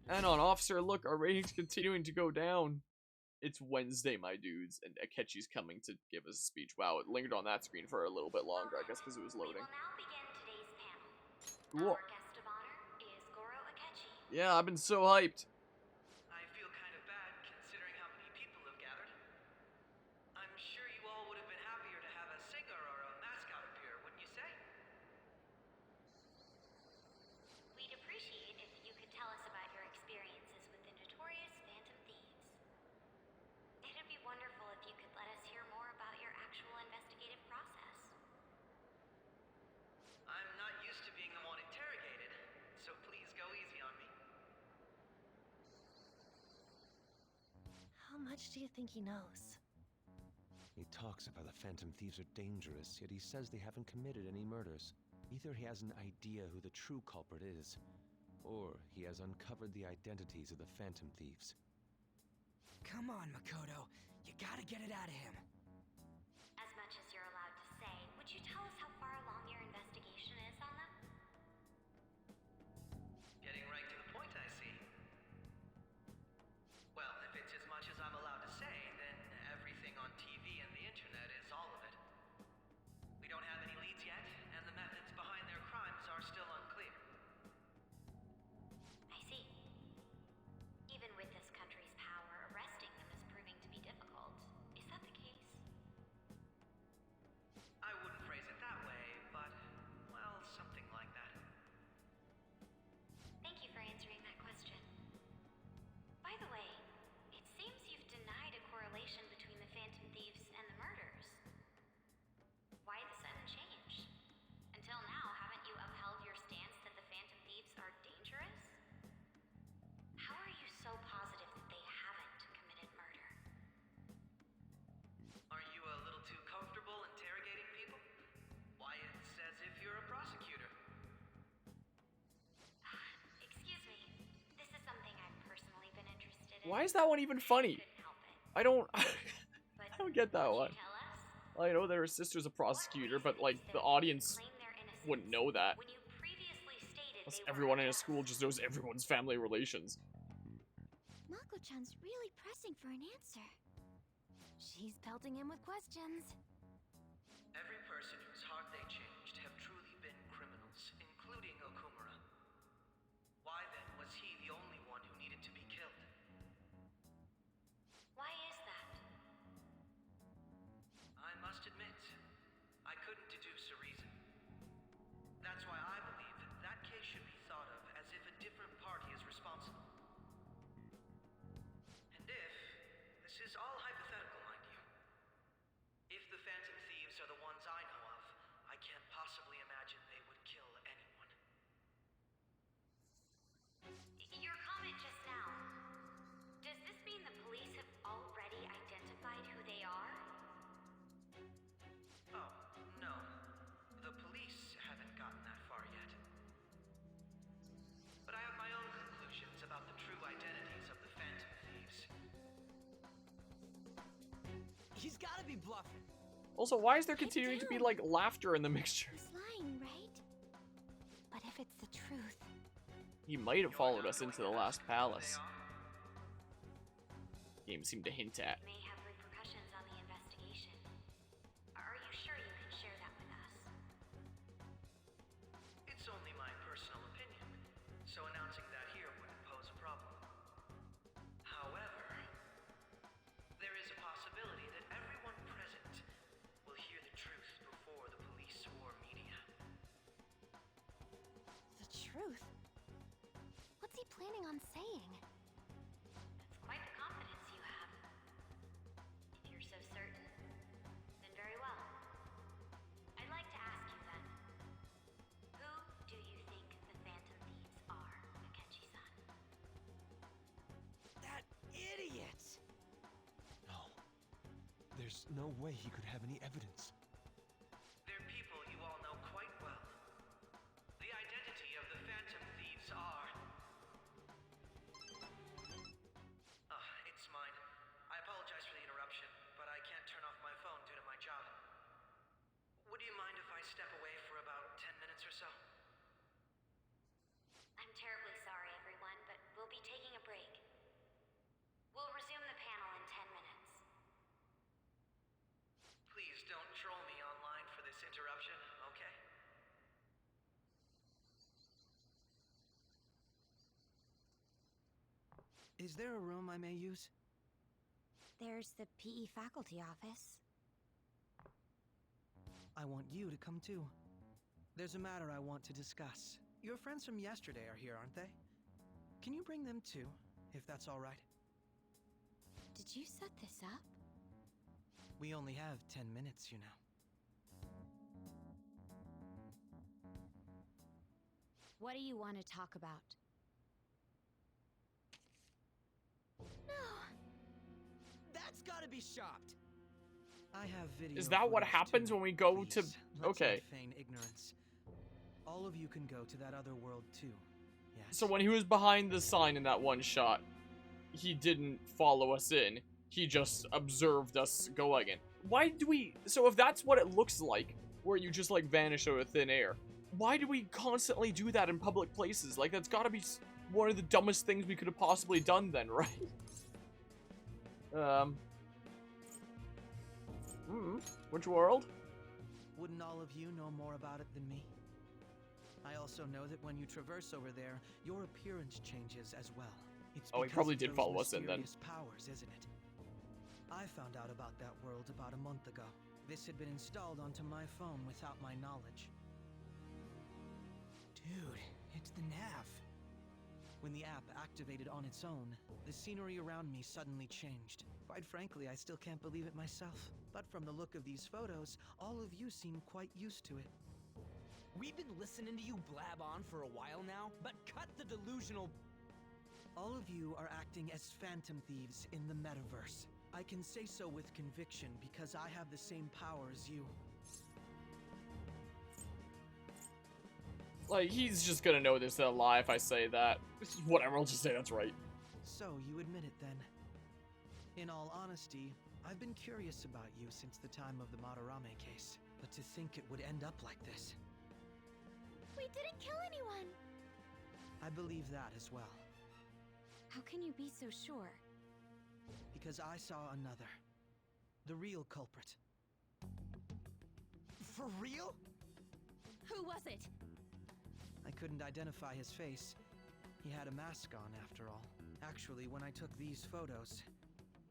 And on Officer, look, our ratings continuing to go down. It's Wednesday, my dudes, and Akechi's coming to give us a speech. Wow, it lingered on that screen for a little bit longer, I guess, because it was loading. We will now begin today's panel. Cool. Our guest of honor is Goro Akechi. Yeah, I've been so hyped. I feel kind of bad considering how many people have gathered. I'm sure you all would have been happier to have a singer or a mascot appear, wouldn't you say? We'd appreciate if you could tell us about your experiences with the notorious Phantom Thieves. It'd be wonderful if you could let us hear more about your actual investigative process. I'm not used to being the one interrogated, so please go easy on me. How much do you think he knows? He talks about the Phantom Thieves are dangerous, yet he says they haven't committed any murders. Either he has an idea who the true culprit is, or he has uncovered the identities of the Phantom Thieves. Come on, Makoto. You gotta get it out of him. As much as you're allowed to say, would you tell us how far along your investigation is on them? Getting right to the point, I see. Well, if it's as much as I'm allowed to say, then everything on TV and the internet is all of it. We don't have any leads yet, and the methods behind their crimes are still unclear. I see. Even with this country's power, arresting them is proving to be difficult. Is that the case? I wouldn't phrase it that way, but, well, something like that. Thank you for answering that question. By the way, it seems you've denied a correlation between the Phantom Thieves and the murders. Why the sudden change? Until now, haven't you upheld your stance that the Phantom Thieves are dangerous? How are you so positive that they haven't committed murder? Are you a little too comfortable interrogating people? Why, it's as if you're a prosecutor. Excuse me. This is something I've personally been interested in. Why is that one even funny? Couldn't help it. I don't... But I don't get that won't one. you tell us? I know that her sister's a prosecutor, but, like, the audience wouldn't know that. When you previously stated Plus, they were everyone in a unjust. school just knows everyone's family relations. Mako-chan's really pressing for an answer. She's pelting him with questions. Every person whose heart they changed have truly been criminals, including Okumura. Why then was he the only one who needed to be killed? Why is that? I must admit, I couldn't deduce a reason. That's why I believe that case should be thought of as if a different party is responsible. And if, this is all hypothetical, mind you, if the Phantom Thieves are the ones I know of, I can't possibly imagine they would kill anyone. Your comment just now. Does this mean the police have already identified who they are? Oh, no. The police haven't gotten that far yet. But I have my own conclusions about the true identities of the Phantom Thieves. He's gotta be bluffing. Also, why is there continuing to be, like, laughter in the mixture? He's lying, right? But if it's the truth, He might have You're followed not us going into to the ask last who palace. they are? Game seemed to hint at. May have repercussions on the investigation. Are you sure you can share that with us? It's only my personal opinion, so announcing that here wouldn't pose a problem. However, there is a possibility that everyone present will hear the truth before the police or media. the truth. What's he planning on saying? That's quite the confidence you have. If you're so certain, then very well. I'd like to ask you then, who do you think the Phantom Thieves are, Akechi-san? That idiot! No. There's no way he could have any evidence. They're people you all know quite well. The identity of the Phantom Thieves are... it's mine. I apologize for the interruption, but I can't turn off my phone due to my job. Would you mind if I step away for about 10 minutes or so? I'm terribly sorry, everyone, but we'll be taking Is there a room I may use? There's the PE faculty office. I want you to come too. There's a matter I want to discuss. Your friends from yesterday are here, aren't they? Can you bring them too, if that's all right? Did you set this up? We only have 10 minutes, you know. What do you want to talk about? No. That's gotta be shocked. I have video. Is that what footage, happens too. when we go to... Please, let's Okay. not feign ignorance. All of you can go to that other world too. Yes. So when he was behind the sign in that one shot, he didn't follow us in. He just observed us go again. Why do we... So if that's what it looks like, where you just, like, vanish out of thin air, why do we constantly do that in public places? Like, that's gotta be one of the dumbest things we could have possibly done then, right? Which world? Wouldn't all of you know more about it than me? I also know that when you traverse over there, your appearance changes as well. It's Oh, he because probably of did those follow us in then. mysterious powers, isn't it? I found out about that world about a month ago. This had been installed onto my phone without my knowledge. Dude, it's the nav. When the app activated on its own, the scenery around me suddenly changed. Quite frankly, I still can't believe it myself. But from the look of these photos, all of you seem quite used to it. We've been listening to you blab on for a while now, but cut the delusional... All of you are acting as phantom thieves in the metaverse. I can say so with conviction because I have the same power as you. Like, he's just gonna know this is a lie if I say that. Whatever, I'll just say that's right. So you admit it then. In all honesty, I've been curious about you since the time of the Madarame case. But to think it would end up like this. We didn't kill anyone. I believe that as well. How can you be so sure? Because I saw another. The real culprit. For real? Who was it? I couldn't identify his face. He had a mask on, after all. Actually, when I took these photos,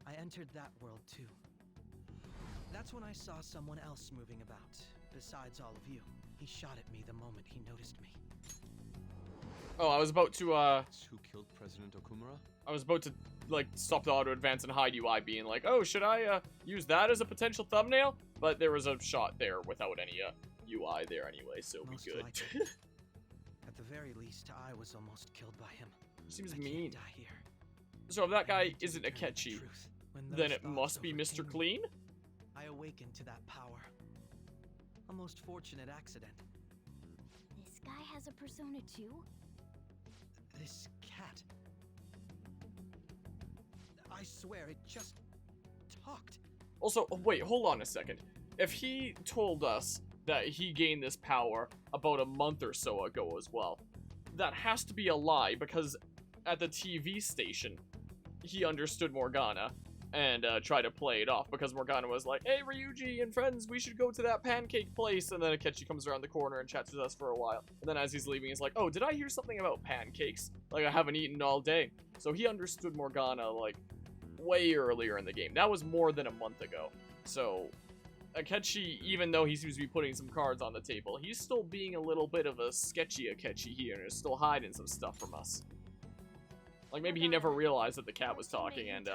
I entered that world too. That's when I saw someone else moving about, besides all of you. He shot at me the moment he noticed me. Oh, I was about to, Who killed President Okumura? I was about to, like, stop the auto advance and hide UI being like, oh, should I, use that as a potential thumbnail? But there was a shot there without any, UI there anyway, so we Most good. likely. At the very least, I was almost killed by him. Seems I mean. can't die here. So if that I guy need to isn't determine the Akechi, truth. When then those it thoughts must be Mr. overcame me, Clean? I awakened to that power. A most fortunate accident. This guy has a persona too? This cat. I swear, it just talked. Also, oh, wait, hold on a second. If he told us that he gained this power about a month or so ago as well, that has to be a lie, because at the TV station, he understood Morgana and tried to play it off, because Morgana was like, hey, Ryuji and friends, we should go to that pancake place, and then Akechi comes around the corner and chats with us for a while. And then as he's leaving, he's like, oh, did I hear something about pancakes? Like, I haven't eaten all day. So he understood Morgana, like, way earlier in the game. That was more than a month ago. So Akechi, even though he seems to be putting some cards on the table, he's still being a little bit of a sketchy Akechi here, and is still hiding some stuff from us. Like, maybe he never realized that the cat was talking, and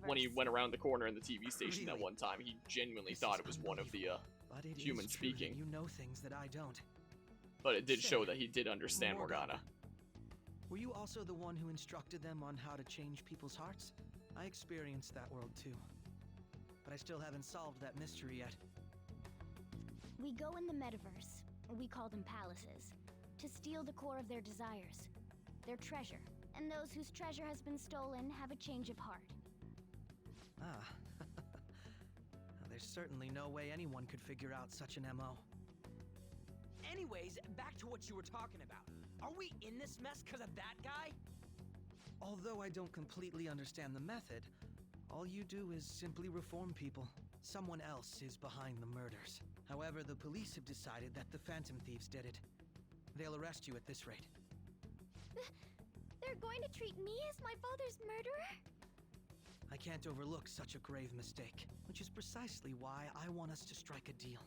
when he went around the corner in the TV station that Really? one time, he genuinely This thought is it was one of the, But it is human true that speaking. You know things that I don't. but it did show Say, that he did understand Morgana. Were you also the one who instructed them on how to change people's hearts? I experienced that world too. But I still haven't solved that mystery yet. We go in the metaverse, we call them palaces, to steal the core of their desires, their treasure. And those whose treasure has been stolen have a change of heart. Ah. There's certainly no way anyone could figure out such an MO. Anyways, back to what you were talking about. Are we in this mess because of that guy? Although I don't completely understand the method, all you do is simply reform people. Someone else is behind the murders. However, the police have decided that the Phantom Thieves did it. They'll arrest you at this rate. They're going to treat me as my father's murderer? I can't overlook such a grave mistake, which is precisely why I want us to strike a deal.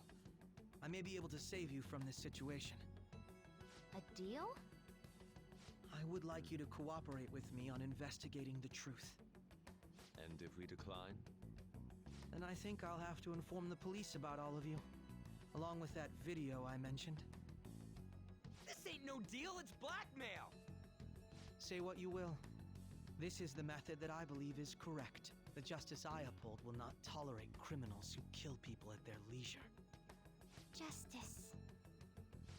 I may be able to save you from this situation. A deal? I would like you to cooperate with me on investigating the truth. And if we decline? Then I think I'll have to inform the police about all of you, along with that video I mentioned. This ain't no deal, it's blackmail! Say what you will. This is the method that I believe is correct. The justice I uphold will not tolerate criminals who kill people at their leisure. Justice.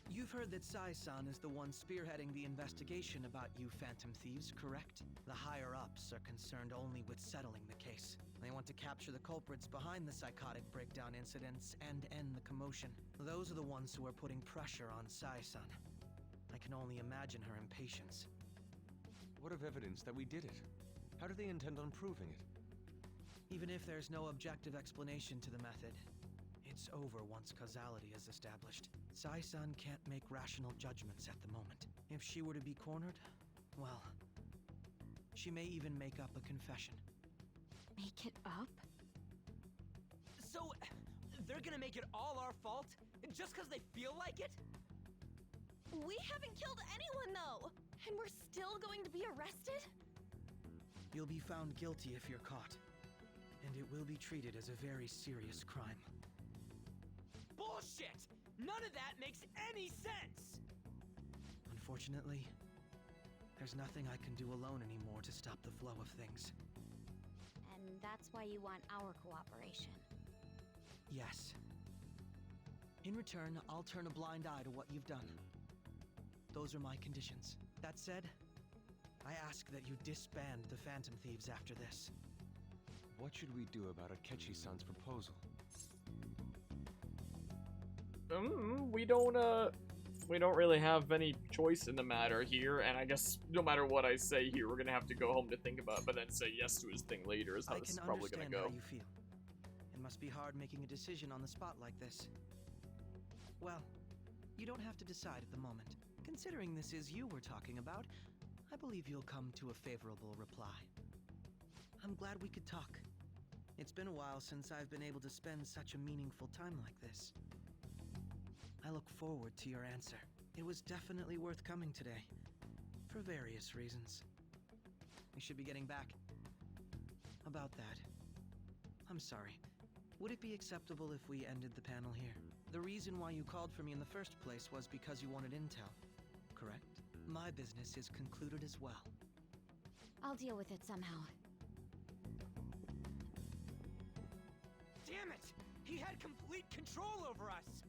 You've heard that Sai-san is the one spearheading the investigation about you Phantom Thieves, correct? The higher-ups are concerned only with settling the case. They want to capture the culprits behind the psychotic breakdown incidents and end the commotion. Those are the ones who are putting pressure on Sai-san. I can only imagine her impatience. What of evidence that we did it? How do they intend on proving it? Even if there's no objective explanation to the method, it's over once causality is established. Sai-san can't make rational judgments at the moment. If she were to be cornered, well, she may even make up a confession. Make it up? So, they're gonna make it all our fault? Just because they feel like it? We haven't killed anyone, though! And we're still going to be arrested? You'll be found guilty if you're caught. And it will be treated as a very serious crime. Bullshit! None of that makes any sense! Unfortunately, there's nothing I can do alone anymore to stop the flow of things. And that's why you want our cooperation. Yes. In return, I'll turn a blind eye to what you've done. Those are my conditions. That said, I ask that you disband the Phantom Thieves after this. What should we do about Akechi-san's proposal? We don't really have any choice in the matter here, and I guess no matter what I say here, we're gonna have to go home to think about it, but then say yes to his thing later is how this is probably gonna go. I can understand how you feel. It must be hard making a decision on the spot like this. Well, you don't have to decide at the moment. Considering this is you we're talking about, I believe you'll come to a favorable reply. I'm glad we could talk. It's been a while since I've been able to spend such a meaningful time like this. I look forward to your answer. It was definitely worth coming today, for various reasons. We should be getting back. About that, I'm sorry. Would it be acceptable if we ended the panel here? The reason why you called for me in the first place was because you wanted intel, correct? My business is concluded as well. I'll deal with it somehow. Damn it! He had complete control over us!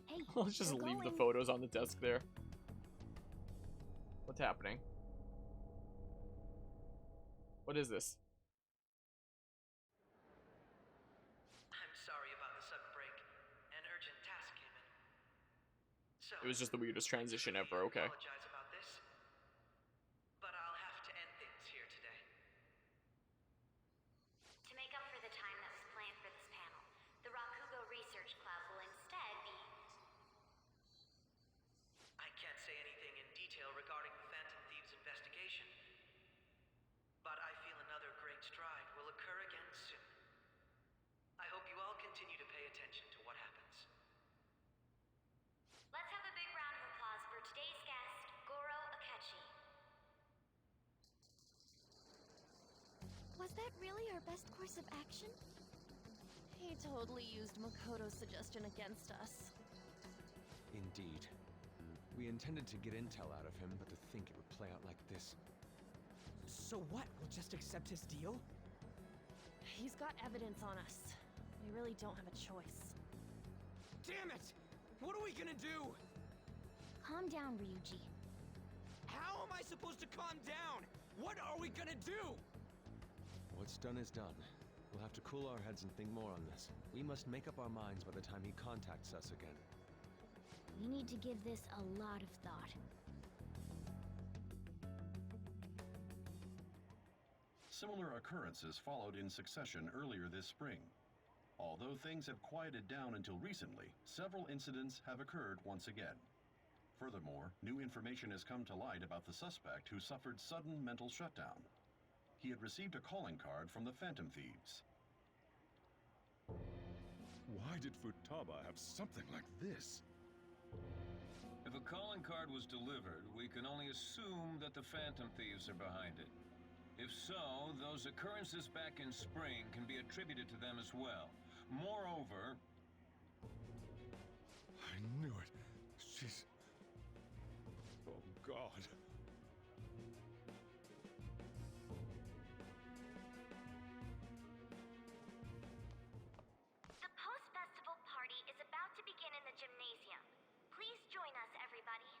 Hey, Let's just we're leave the going. photos on the desk there. What's happening? What is this? I'm sorry about the sudden break. An urgent task came in. So, It was just the weirdest transition ever, okay. apologize about this, but I'll have to end things here today. To make up for the time that was planned for this panel, the Rakugo Research Club will instead be... I can't say anything in detail regarding the Phantom Thieves investigation, but I feel another great stride will occur again soon. I hope you all continue to pay attention to what happens. Let's have a big round of applause for today's guest, Goro Akechi. Was that really our best course of action? He totally used Makoto's suggestion against us. Indeed. We intended to get intel out of him, but to think it would play out like this. So what? We'll just accept his deal? He's got evidence on us. We really don't have a choice. Damn it! What are we gonna do? Calm down, Ryuji. How am I supposed to calm down? What are we gonna do? What's done is done. We'll have to cool our heads and think more on this. We must make up our minds by the time he contacts us again. We need to give this a lot of thought. Similar occurrences followed in succession earlier this spring. Although things have quieted down until recently, several incidents have occurred once again. Furthermore, new information has come to light about the suspect who suffered sudden mental shutdown. He had received a calling card from the Phantom Thieves. Why did Futaba have something like this? If a calling card was delivered, we can only assume that the Phantom Thieves are behind it. If so, those occurrences back in spring can be attributed to them as well. Moreover... I knew it. She's... Oh, God. The post-festival party is about to begin in the gymnasium. Please join us, everybody.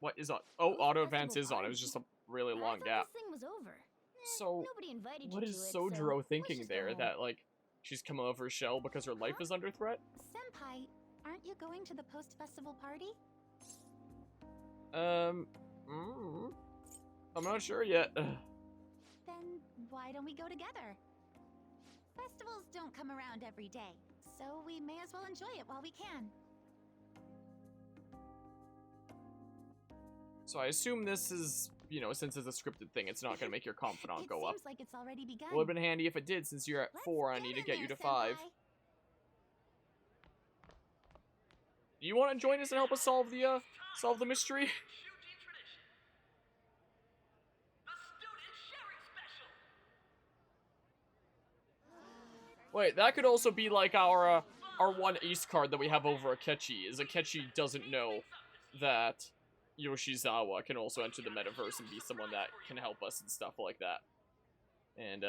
What is on? Oh, Whose auto advance festival is on. It party? was just a really I long thought gap. This thing was over. So, Nobody invited what you is to it, Sojiro let's thinking just go there? home. That, like, she's come out of her shell because her life is under threat? Senpai, aren't you going to the post-festival party? I'm not sure yet. Then why don't we go together? Festivals don't come around every day, so we may as well enjoy it while we can. So I assume this is, you know, since it's a scripted thing, it's not going to make your confidant It go up. seems like it's already begun. Would have been handy if it did, since you're at Let's 4, I get need to in get you there, to 5. Senpai. Do you want to join us and help us solve the mystery? Wait, that could also be like our one ace card that we have over Akechi, is Akechi doesn't know that Yoshizawa can also enter the metaverse and be someone that can help us and stuff like that. And,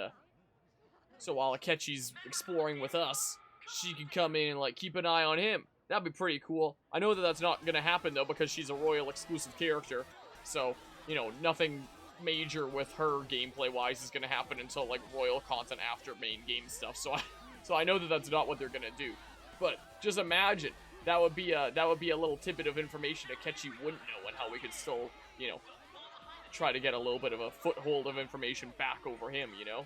so while Akechi's exploring with us, she can come in and, like, keep an eye on him. That'd be pretty cool. I know that that's not gonna happen, though, because she's a Royal exclusive character. So, you know, nothing major with her gameplay-wise is gonna happen until, like, Royal content after main game stuff. So I know that that's not what they're gonna do. But just imagine, that would be a little tidbit of information Akechi wouldn't know, and how we could still, you know, try to get a little bit of a foothold of information back over him, you know?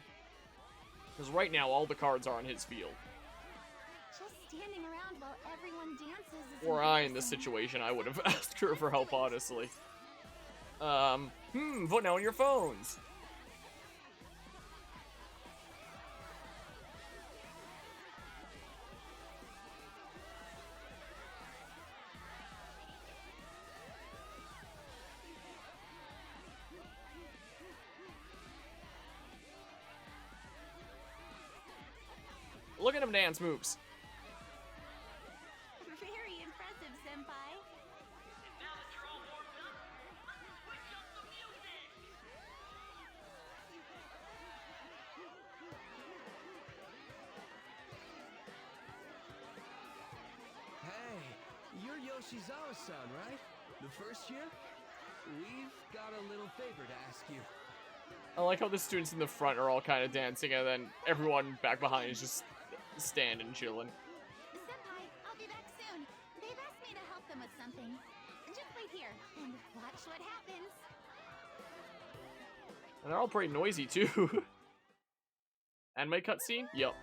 Because right now, all the cards are on his field. Just standing around while everyone dances is Were I in this embarrassing. situation, I would have asked her for help, honestly. Vote now on your phones. Look at him dance moves. Very impressive, Senpai. Now that you're all warmed up, let's switch up the music! Hey, you're Yoshizawa-san, right? The first year? We've got a little favor to ask you. I like how the students in the front are all kind of dancing, and then everyone back behind is just standing, chilling. Senpai, I'll be back soon. They've asked me to help them with something. Just wait here and watch what happens. And they're all pretty noisy, too. Anime cutscene? Yep.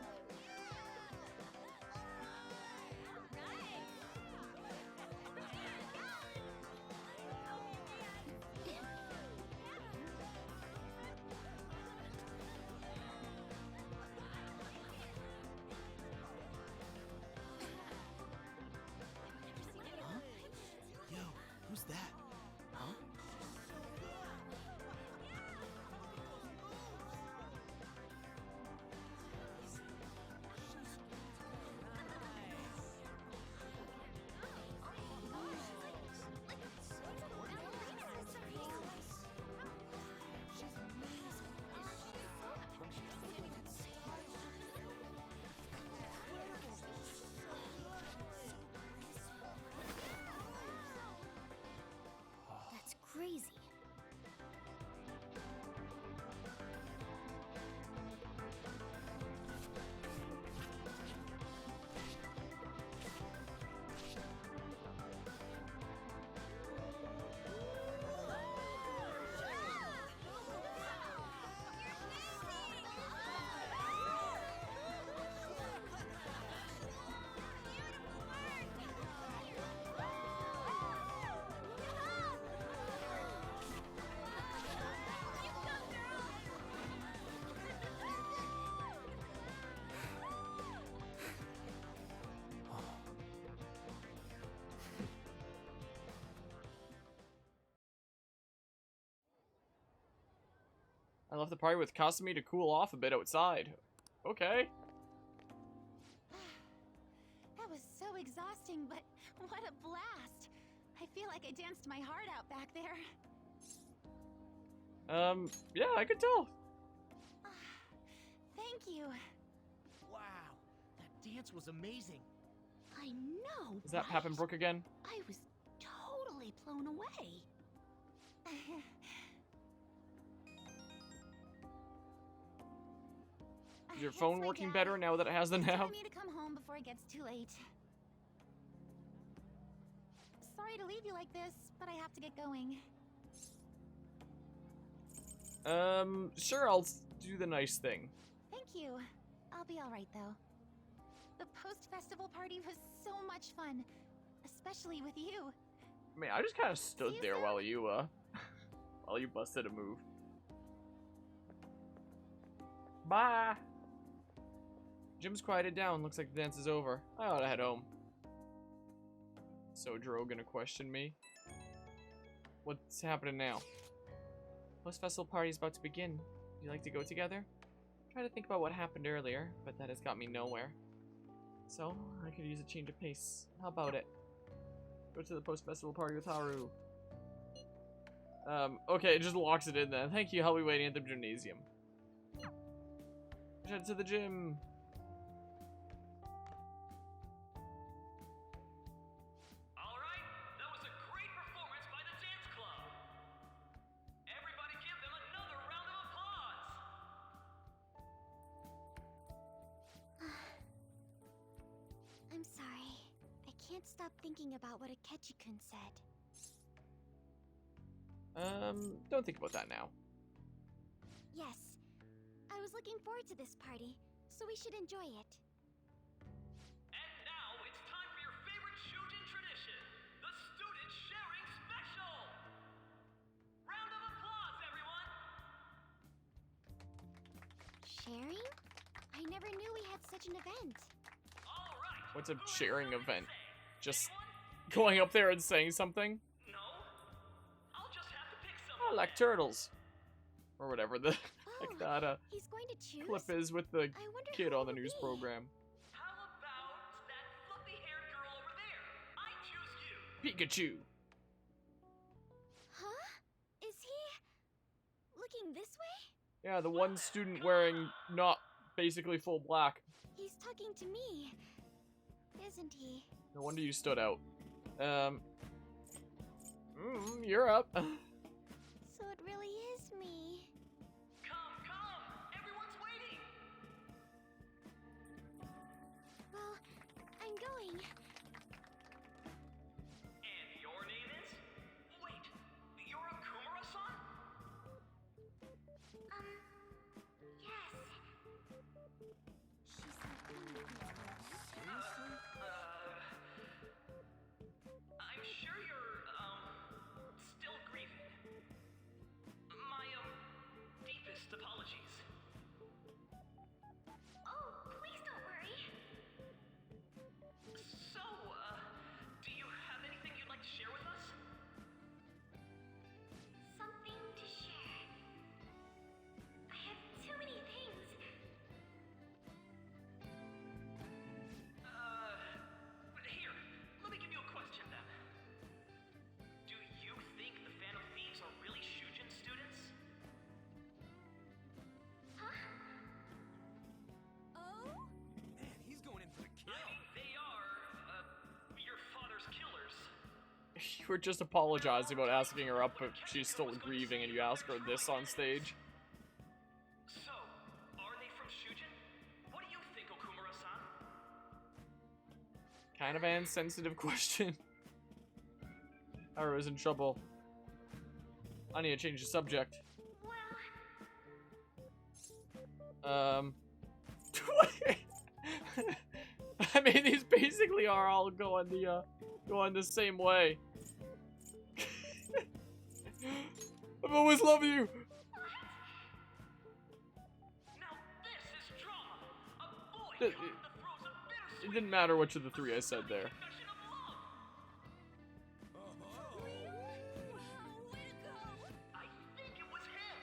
Yo, who's that? Huh? I left the party with Kasumi to cool off a bit outside. Okay. That was so exhausting, but what a blast! I feel like I danced my heart out back there. Yeah, I could tell. Thank you. Wow, that dance was amazing. I know. Is that right? Pappenbrook again? I was totally blown away. Is your phone working better now that it has the He's nav? telling me to come home before it gets too late. Sorry to leave you like this, but I have to get going. Sure, I'll do the nice thing. Thank you. I'll be alright though. The post-festival party was so much fun, especially with you. I mean, I just kind of stood See you there soon. while you, while you busted a move. Bye! Jim's quieted down. Looks like the dance is over. I ought to head home. So Dro gonna question me? What's happening now? Post-festival party is about to begin. Would you like to go together? Try to think about what happened earlier, but that has got me nowhere. So, I could use a change of pace. How about it? Go to the post-festival party with Haru. Okay, it just locks it in then. Thank you, I'll be waiting at the gymnasium. Head to the gym. Alright, that was a great performance by the dance club. Everybody give them another round of applause. I'm sorry. I can't stop thinking about what Akechi-kun said. Don't think about that now. Yes. I was looking forward to this party, so we should enjoy it. And now it's time for your favorite Shujin tradition, the student sharing special. Round of applause, everyone. Sharing? I never knew we had such an event. All right. What's a who has sharing something to event? say? Just Anyone? going up there and saying something? No. I'll just have to pick I someone. like turtles. Or whatever the heck that He's going to choose? clip is with the I wonder kid who on the it'll news be. program. How about that fluffy-haired girl over there? I choose you. Pikachu. Huh? Is he looking this way? Yeah, the one student wearing not basically full black. He's talking to me, isn't he? No wonder you stood out. You're up. So it really is me. Come. Everyone's waiting. Well, I'm going. And your name is? Wait, you're a Kumura-san? Yes. She's I'm sure you're, still grieving. My, deepest apologies. Oh, please don't worry. So, do you have anything you'd like to share with us? Something to share. I have too many things. Here, let me give you a question then. Do you think the Phantom Thieves are really Shujin students? Oh? Man, he's going in for the kill. I mean, they are, your father's killers. You were just apologizing about asking her up if she's still grieving and you ask her this on stage. So, are they from Shujin? What do you think, Okumura-san? Kind of an insensitive question. Haru's in trouble. I need to change the subject. Well, I mean, these basically are all going the same way. I've always loved you. Now this is drama. A boy It- caught in the throes of It bittersweet didn't matter which of the three I said there. confession of love. Wow, way to go! I think it was him.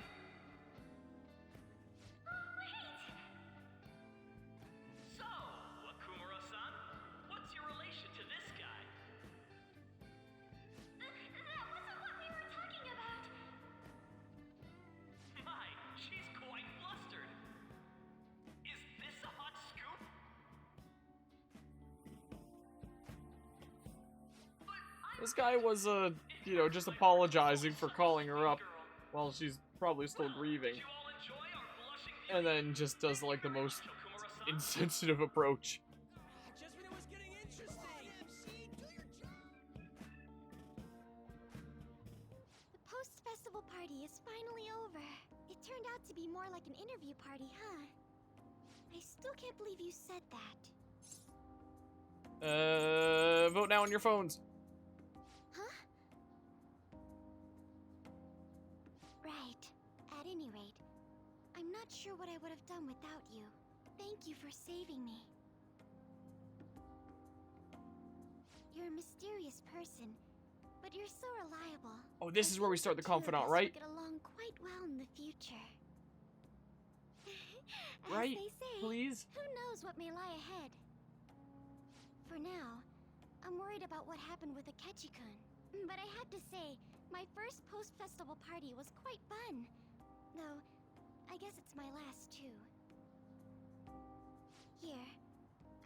This guy was, you know, just apologizing for calling her up while she's probably still grieving. And then just does, like, the most insensitive approach. Just when it was getting interesting. The post-festival party is finally over. It turned out to be more like an interview party, huh? I still can't believe you said that. Vote now on your phones. Huh? Right. At any rate, I'm not sure what I would have done without you. Thank you for saving me. You're a mysterious person, but you're so reliable. Oh, this is where we start the Two of confidant, us right? will get along quite well in the future. As Right? they say, Please? who knows what may lie ahead? For now, I'm worried about what happened with Akechi-kun. But I have to say, my first post-festival party was quite fun. Though, I guess it's my last too. Here,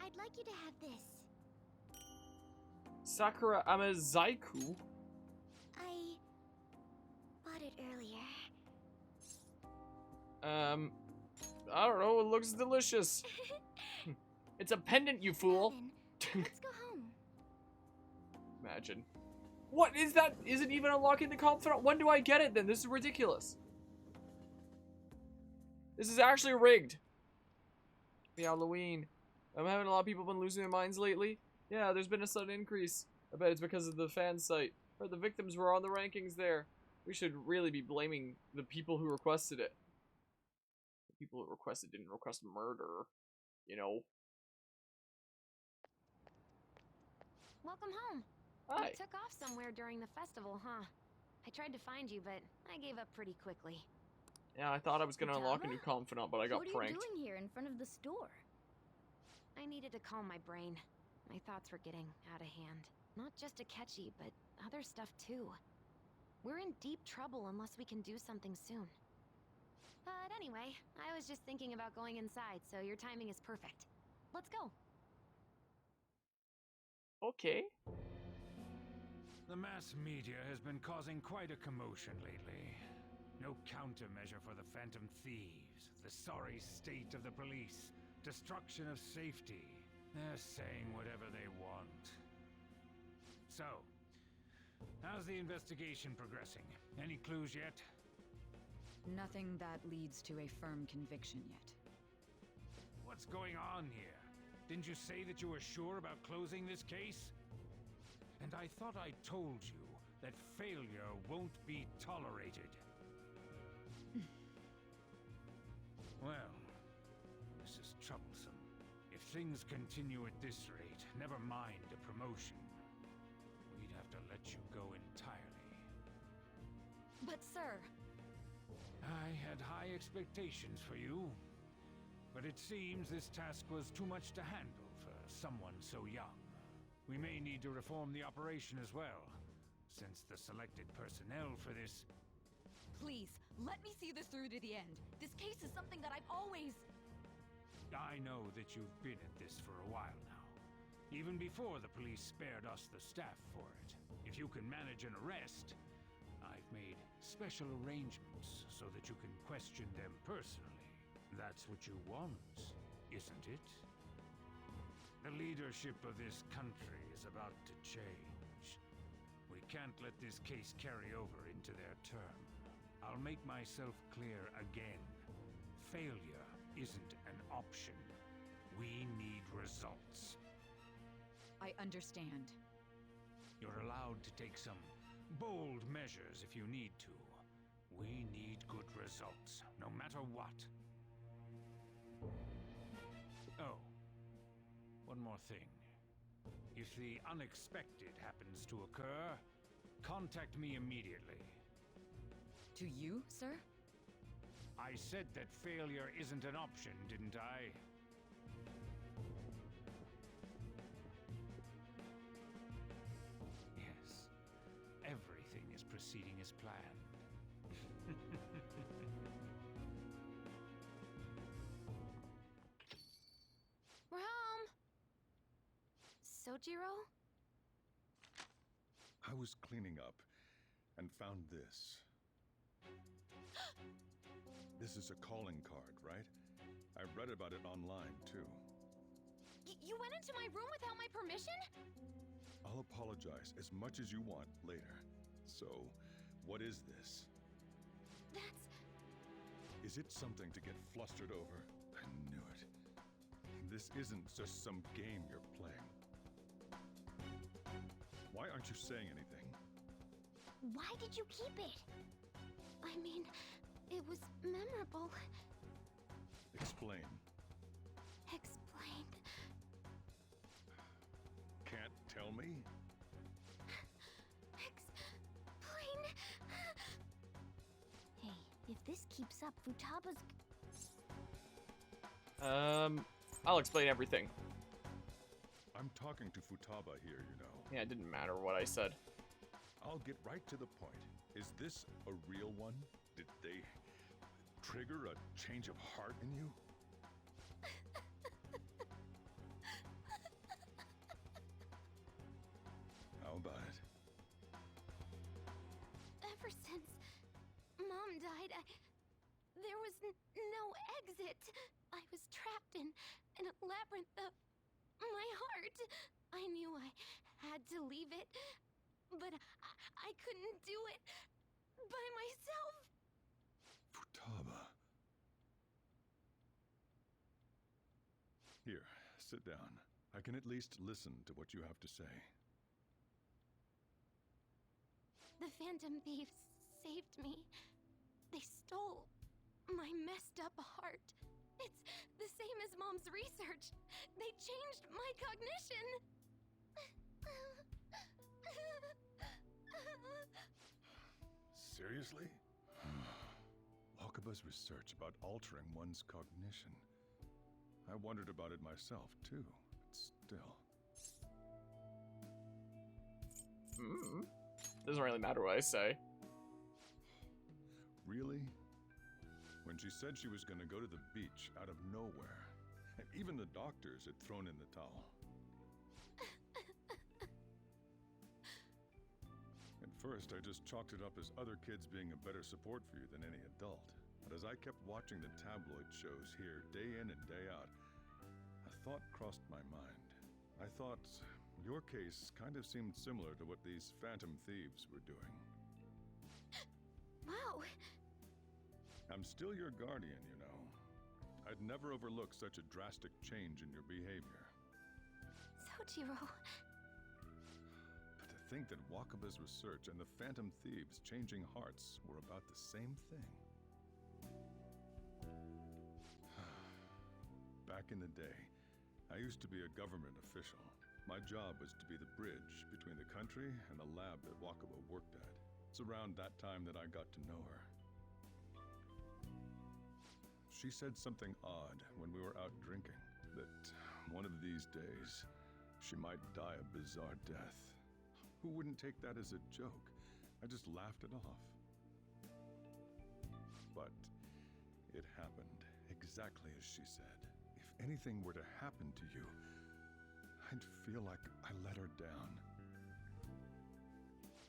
I'd like you to have this. Sakura Amazaiku? I bought it earlier. I don't know, it looks delicious. It's a pendant, you fool. Then, let's go home. Imagine. What is that? Isn't even unlocking the confidant? When do I get it then? This is ridiculous. This is actually rigged. The Halloween. I'm having a lot of people been losing their minds lately. Yeah, there's been a sudden increase. I bet it's because of the fan site. Or the victims were on the rankings there. We should really be blaming the people who requested it. The people who requested didn't request murder. You know. Welcome home. Hi. You took off somewhere during the festival, huh? I tried to find you, but I gave up pretty quickly. Yeah, I thought I was gonna unlock a new confidant, but I got What are pranked. you doing here in front of the store? I needed to calm my brain. My thoughts were getting out of hand. Not just Akechi, but other stuff too. We're in deep trouble unless we can do something soon. But anyway, I was just thinking about going inside, so your timing is perfect. Let's go. Okay. The mass media has been causing quite a commotion lately. No countermeasure for the Phantom Thieves, the sorry state of the police, destruction of safety. They're saying whatever they want. So, how's the investigation progressing? Any clues yet? Nothing that leads to a firm conviction yet. What's going on here? Didn't you say that you were sure about closing this case? And I thought I told you that failure won't be tolerated. Well, this is troublesome. If things continue at this rate, never mind a promotion. We'd have to let you go entirely. But sir... I had high expectations for you. But it seems this task was too much to handle for someone so young. We may need to reform the operation as well, since the selected personnel for this... Please, let me see this through to the end. This case is something that I've always... I know that you've been at this for a while now. Even before the police spared us the staff for it. If you can manage an arrest, I've made special arrangements so that you can question them personally. That's what you want, isn't it? The leadership of this country is about to change. We can't let this case carry over into their term. I'll make myself clear again. Failure isn't an option. We need results. I understand. You're allowed to take some bold measures if you need to. We need good results, no matter what. Oh, one more thing. If the unexpected happens to occur, contact me immediately. To you, sir? I said that failure isn't an option, didn't I? Yes, everything is proceeding as planned. We're home! Sojiro? I was cleaning up and found this. This is a calling card, right? I read about it online, too. You went into my room without my permission? I'll apologize as much as you want later. So, what is this? That's... Is it something to get flustered over? I knew it. This isn't just some game you're playing. Why aren't you saying anything? Why did you keep it? I mean, it was memorable. Explain. Explain. Can't tell me? Explain. Hey, if this keeps up, Futaba's... I'll explain everything. I'm talking to Futaba here, you know. Yeah, it didn't matter what I said. I'll get right to the point. Is this a real one? Did they trigger a change of heart in you? How about it? Ever since Mom died, there was no exit. I was trapped in a labyrinth of my heart. I knew I had to leave it, but I couldn't do it by myself. Futaba. Here, sit down. I can at least listen to what you have to say. The Phantom Thieves saved me. They stole my messed up heart. It's the same as Mom's research. They changed my cognition. Seriously? Wakaba's research about altering one's cognition. I wondered about it myself, too, but still. Doesn't really matter what I say. Really? When she said she was going to go to the beach out of nowhere, and even the doctors had thrown in the towel. At first, I just chalked it up as other kids being a better support for you than any adult. But as I kept watching the tabloid shows here day in and day out, a thought crossed my mind. I thought your case kind of seemed similar to what these Phantom Thieves were doing. Wow. I'm still your guardian, you know. I'd never overlook such a drastic change in your behavior. Sojiro. But to think that Wakaba's research and the Phantom Thieves changing hearts were about the same thing. Back in the day, I used to be a government official. My job was to be the bridge between the country and the lab that Wakaba worked at. It's around that time that I got to know her. She said something odd when we were out drinking, that one of these days, she might die a bizarre death. Who wouldn't take that as a joke? I just laughed it off. But it happened exactly as she said. If anything were to happen to you, I'd feel like I let her down.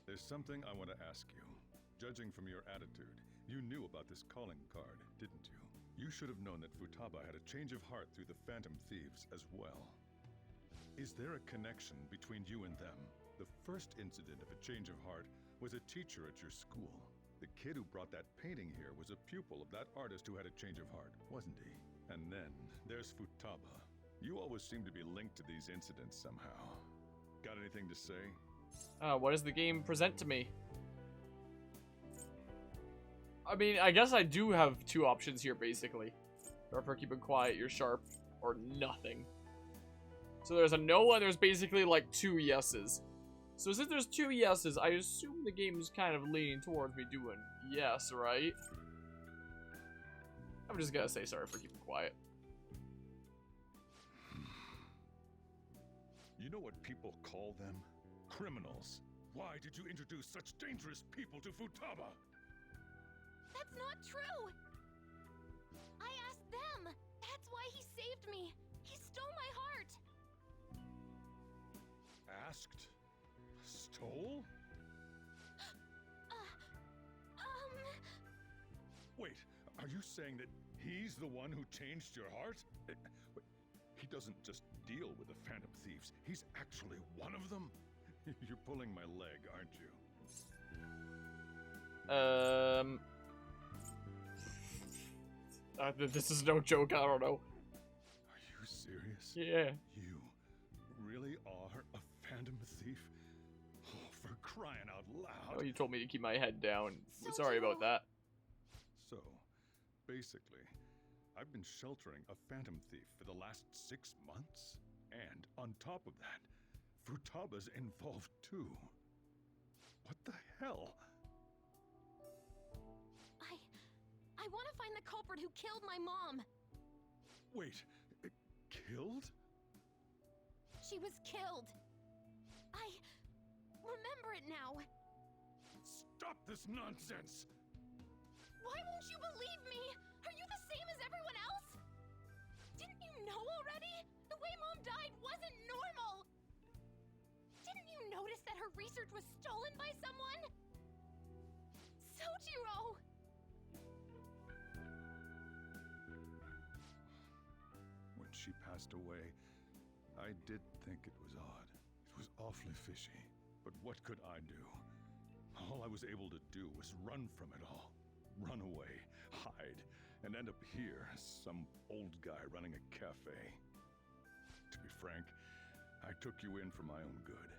There's something I want to ask you. Judging from your attitude, you knew about this calling card, didn't you? You should have known that Futaba had a change of heart through the Phantom Thieves as well. Is there a connection between you and them? The first incident of a change of heart was a teacher at your school. The kid who brought that painting here was a pupil of that artist who had a change of heart, wasn't he? And then there's Futaba. You always seem to be linked to these incidents somehow. Got anything to say? What does the game present to me? I mean, I guess I do have two options here, basically. Or for keeping quiet, you're sharp, or nothing. So there's a no, and there's basically like two yeses. So since there's two yeses, I assume the game is kind of leaning towards me doing yes, right? I'm just gonna say sorry for keeping quiet. You know what people call them? Criminals. Why did you introduce such dangerous people to Futaba? That's not true! I asked them! That's why he saved me! He stole my heart! Asked? Stole? Wait, are you saying that he's the one who changed your heart? Wait, he doesn't just deal with the Phantom Thieves. He's actually one of them? You're pulling my leg, aren't you? This is no joke, I don't know. Are you serious? Yeah. You really are a Phantom Thief? Oh, for crying out loud. Oh, you told me to keep my head down. So Sorry about that. So, basically, I've been sheltering a Phantom Thief for the last 6 months. And on top of that, Futaba's involved too. What the hell? I want to find the culprit who killed my mom. Wait, killed? She was killed. I remember it now. Stop this nonsense! Why won't you believe me? Are you the same as everyone else? Didn't you know already? The way Mom died wasn't normal. Didn't you notice that her research was stolen by someone? Sojiro! When she passed away, I did think it was odd. It was awfully fishy. But what could I do? All I was able to do was run from it all. Run away, hide, and end up here, some old guy running a cafe. To be frank, I took you in for my own good.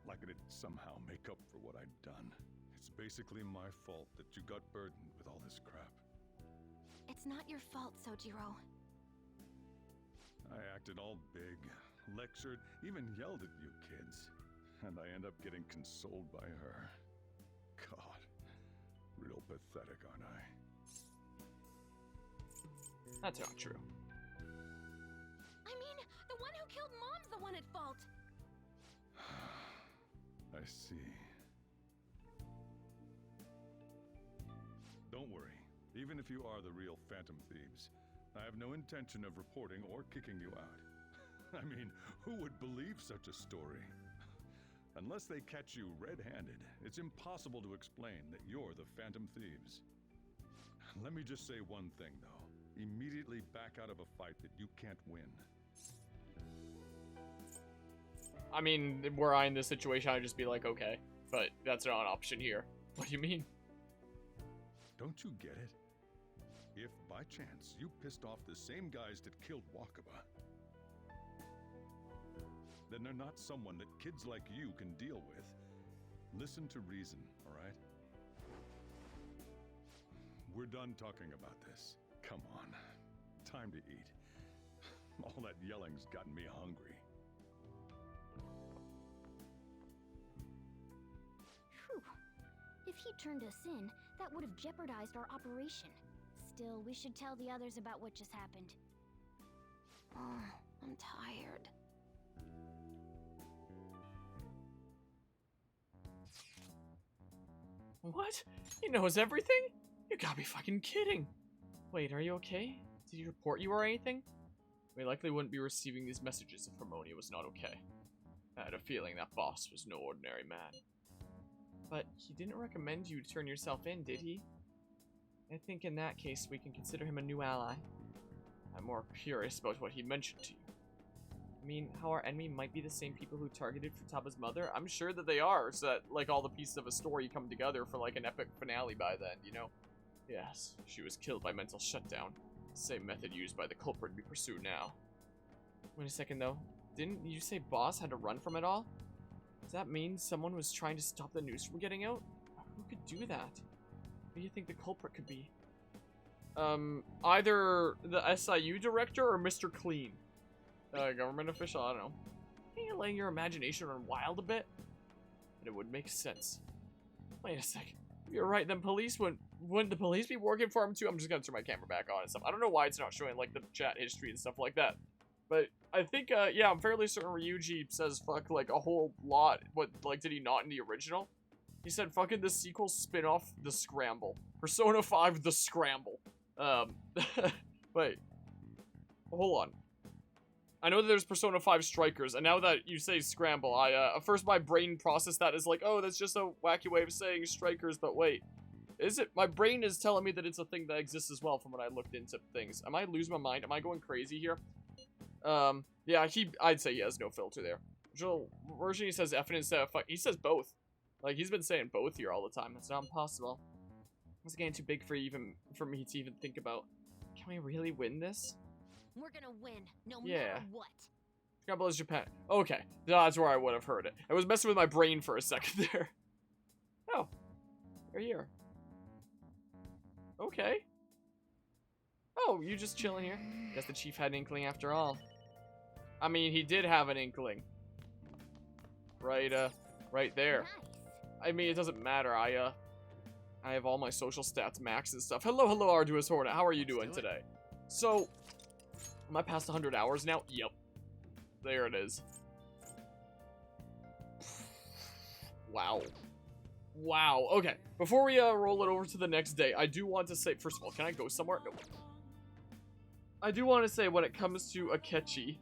Like I didn't somehow make up for what I'd done. It's basically my fault that you got burdened with all this crap. It's not your fault, Sojiro. I acted all big, lectured, even yelled at you kids. And I end up getting consoled by her. God, real pathetic, aren't I? That's not true. I mean, the one who killed Mom's the one at fault. I see. Don't worry. Even if you are the real Phantom Thieves, I have no intention of reporting or kicking you out. I mean, who would believe such a story? Unless they catch you red-handed, it's impossible to explain that you're the Phantom Thieves. Let me just say one thing, though. Immediately back out of a fight that you can't win. I mean, were I in this situation, I'd just be like, okay. But that's not an option here. What do you mean? Don't you get it? If, by chance, you pissed off the same guys that killed Wakaba, then they're not someone that kids like you can deal with. Listen to reason, all right? We're done talking about this. Come on. Time to eat. All that yelling's gotten me hungry. Phew. If he turned us in, that would have jeopardized our operation. Still, we should tell the others about what just happened. Oh, I'm tired. What? He knows everything? You gotta be fucking kidding. Wait, are you okay? Did he report you or anything? We likely wouldn't be receiving these messages if Harmonia was not okay. I had a feeling that boss was no ordinary man. But he didn't recommend you turn yourself in, did he? I think in that case we can consider him a new ally. I'm more curious about what he mentioned to you. I mean, how our enemy might be the same people who targeted Futaba's mother? I'm sure that they are, so that, like, all the pieces of a story come together for, like, an epic finale by then, you know? Yes, she was killed by mental shutdown. The same method used by the culprit we pursue now. Wait a second, though. Didn't you say Boss had to run from it all? Does that mean someone was trying to stop the news from getting out? Who could do that? Who do you think the culprit could be? Either the SIU director or Mr. Clean. Government official, I don't know. Can you letting your imagination run wild a bit? But it would make sense. Wait a sec. If you're right, then wouldn't the police be working for him too? I'm just gonna turn my camera back on and stuff. I don't know why it's not showing, like, the chat history and stuff like that. But I think, yeah, I'm fairly certain Ryuji says fuck, like, a whole lot. What, like, did he not in the original? He said fucking the sequel spin-off, The Scramble. Persona 5, The Scramble. Wait. Hold on. I know that there's Persona 5 Strikers, and now that you say Scramble, at first my brain processed that as like, oh, that's just a wacky way of saying Strikers, but wait. Is it? My brain is telling me that it's a thing that exists as well from when I looked into things. Am I losing my mind? Am I going crazy here? Yeah, I'd say he has no filter there. Joel, version he says F instead of fuck. He says both. Like, he's been saying both here all the time. It's not impossible. It's getting too big for me to even think about. Can we really win this? We're gonna win, no matter what. God bless Japan. Okay, that's where I would have heard it. I was messing with my brain for a second there. Oh, you're here. Okay. Oh, you just chilling here? Guess the chief had an inkling after all. I mean, he did have an inkling. Right there. Nice. I mean, it doesn't matter. I have all my social stats maxed and stuff. Hello, Arduous Hornet. How are you doing today? So, am I past 100 hours now? Yep. There it is. Wow. Wow. Okay. Before we roll it over to the next day, I do want to say, first of all, can I go somewhere? No. I do want to say when it comes to Akechi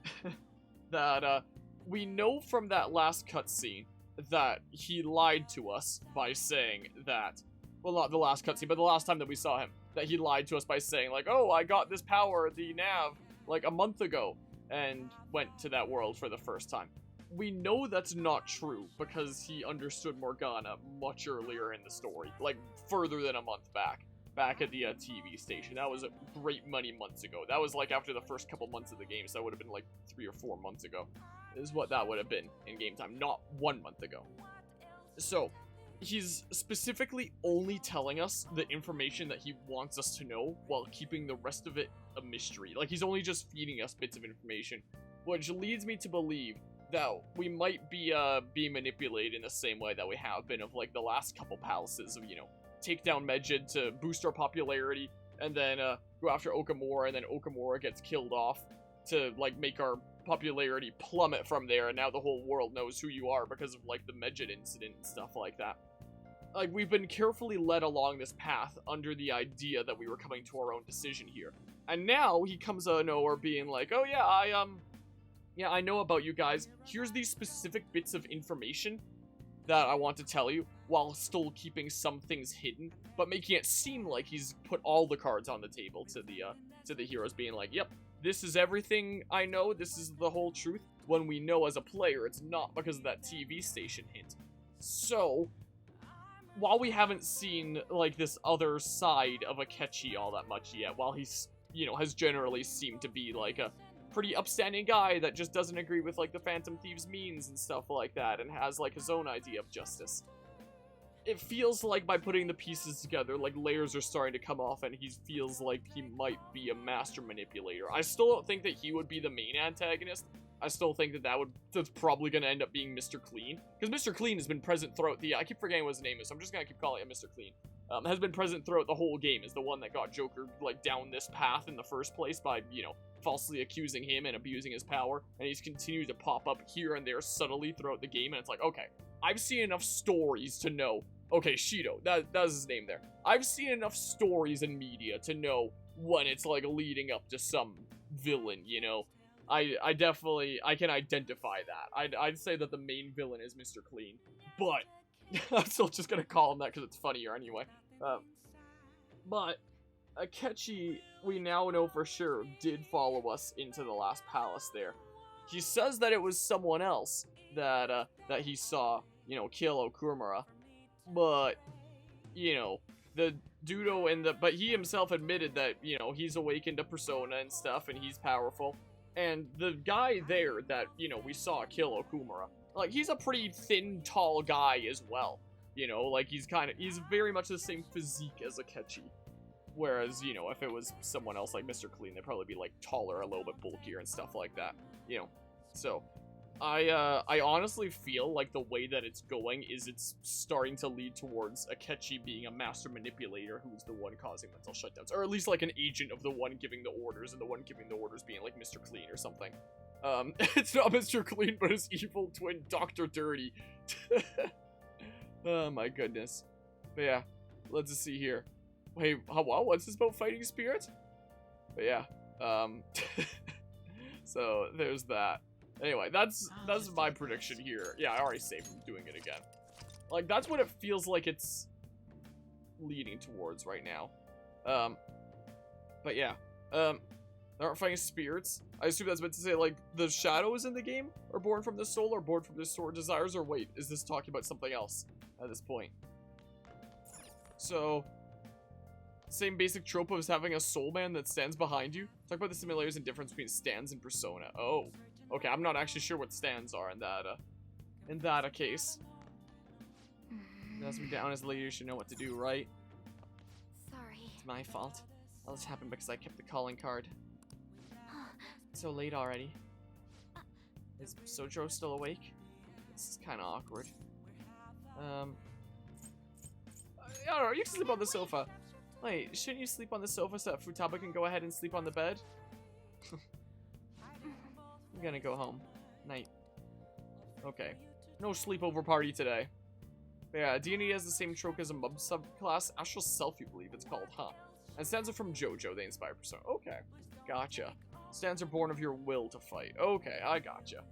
that we know from that last cutscene that he lied to us by saying that, well, not the last cutscene, but the last time that we saw him, that he lied to us by saying, like, oh, I got this power, the nav, like a month ago, and went to that world for the first time. We know that's not true because he understood Morgana much earlier in the story, like further than a month back at the TV station. That was a great many months ago. That was like after the first couple months of the game, so that would have been like 3 or 4 months ago, is what that would have been in game time, not 1 month ago. So, he's specifically only telling us the information that he wants us to know while keeping the rest of it a mystery. Like, he's only just feeding us bits of information, which leads me to believe that we might be being manipulated in the same way that we have been of like the last couple palaces of, you know, take down Medjid to boost our popularity, and then go after Okamura, and then Okamura gets killed off to like make our popularity plummet from there, and now the whole world knows who you are because of like the Medjid incident and stuff like that. Like, we've been carefully led along this path under the idea that we were coming to our own decision here. And now he comes out of nowhere being like, oh yeah, I know about you guys. Here's these specific bits of information that I want to tell you, while still keeping some things hidden, but making it seem like he's put all the cards on the table to the heroes, being like, yep, this is everything I know, this is the whole truth, when we know as a player it's not because of that TV station hint. So, while we haven't seen, like, this other side of Akechi all that much yet, while he's, you know, has generally seemed to be, like, a pretty upstanding guy that just doesn't agree with, like, the Phantom Thieves' means and stuff like that, and has, like, his own idea of justice. It feels like by putting the pieces together, like, layers are starting to come off, and he feels like he might be a master manipulator. I still don't think that he would be the main antagonist. I still think that that's probably going to end up being Mr. Clean. Because Mr. Clean has been present throughout I keep forgetting what his name is, so I'm just going to keep calling him Mr. Clean. Has been present throughout the whole game, is the one that got Joker, like, down this path in the first place by, you know, falsely accusing him and abusing his power. And he's continued to pop up here and there subtly throughout the game, and it's like, okay, I've seen enough stories to know. Okay, Shido, that's his name there. I've seen enough stories in media to know when it's, like, leading up to some villain, you know? I definitely, I can identify that. I'd say that the main villain is Mr. Clean, but I'm still just gonna call him that because it's funnier anyway. But Akechi, we now know for sure, did follow us into the last palace there. He says that it was someone else that he saw, you know, kill Okumura, but, you know, the Dudo but he himself admitted that, you know, he's awakened a persona and stuff, and he's powerful. And the guy there that, you know, we saw kill Okumura, like, he's a pretty thin, tall guy as well. You know, like, he's very much the same physique as Akechi. Whereas, you know, if it was someone else like Mr. Clean, they'd probably be, like, taller, a little bit bulkier and stuff like that. You know, so I honestly feel like the way that it's going is it's starting to lead towards Akechi being a master manipulator who's the one causing mental shutdowns. Or at least like an agent of the one giving the orders, and the one giving the orders being like Mr. Clean or something. It's not Mr. Clean, but his evil twin, Dr. Dirty. Oh my goodness. But yeah, let's just see here. Wait, what's this about fighting spirit? But yeah, so there's that. Anyway, that's my prediction here. Yeah, I already saved from doing it again. Like, that's what it feels like it's leaning towards right now. But yeah. They aren't fighting spirits. I assume that's meant to say, like, the shadows in the game are born from the soul or born from the stored desires, or wait, is this talking about something else at this point? So, same basic trope of having a soul man that stands behind you. Talk about the similarities and difference between stands and persona. Oh, okay, I'm not actually sure what stands are in that case. As me down as a lady, you should know what to do, right? Sorry. It's my fault. All this happened because I kept the calling card. It's so late already. Is Sojo still awake? This is kind of awkward. I don't know, you can sleep on the sofa. Wait, shouldn't you sleep on the sofa so that Futaba can go ahead and sleep on the bed? I'm gonna go home. Night. Okay. No sleepover party today. But yeah, D&D has the same trope as a mob subclass. Astral Self, you believe it's called, huh? And stands are from JoJo, they inspire persona. Okay, gotcha. Stands are born of your will to fight. Okay, I gotcha.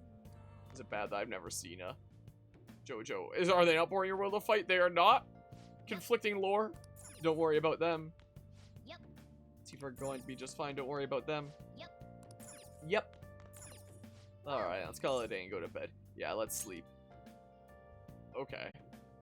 Is it bad that I've never seen a JoJo? Are they not born of your will to fight? They are not? Conflicting lore? Don't worry about them. Yep. Tifa are going to be just fine. Don't worry about them. Yep. Yep. Alright, let's call it a day and go to bed. Yeah, let's sleep. Okay.